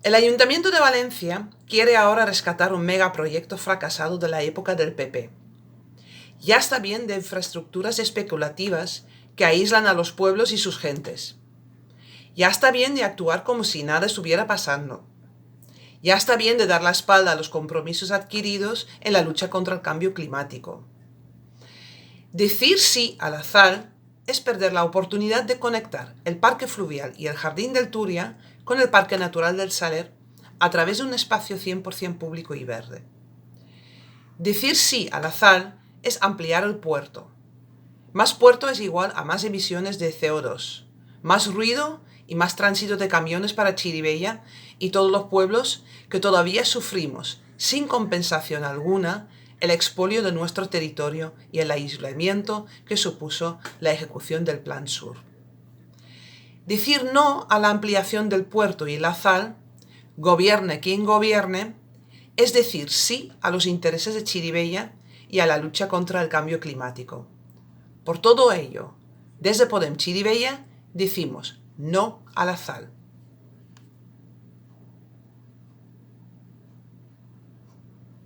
El Ayuntamiento de Valencia quiere ahora rescatar un megaproyecto fracasado de la época del PP. Ya está bien de infraestructuras especulativas que aíslan a los pueblos y sus gentes. Ya está bien de actuar como si nada estuviera pasando. Ya está bien de dar la espalda a los compromisos adquiridos en la lucha contra el cambio climático. Decir sí al azar es perder la oportunidad de conectar el Parque Fluvial y el Jardín del Turia con el Parque Natural del Saler a través de un espacio 100% público y verde. Decir sí al azar es ampliar el puerto. Más puerto es igual a más emisiones de CO2, más ruido y más tránsito de camiones para Chirivella y todos los pueblos que todavía sufrimos, sin compensación alguna, el expolio de nuestro territorio y el aislamiento que supuso la ejecución del Plan Sur. Decir no a la ampliación del puerto y la sal, gobierne quien gobierne, es decir sí a los intereses de Chirivella y a la lucha contra el cambio climático. Por todo ello, desde Podem Chirivella decimos no a la sal.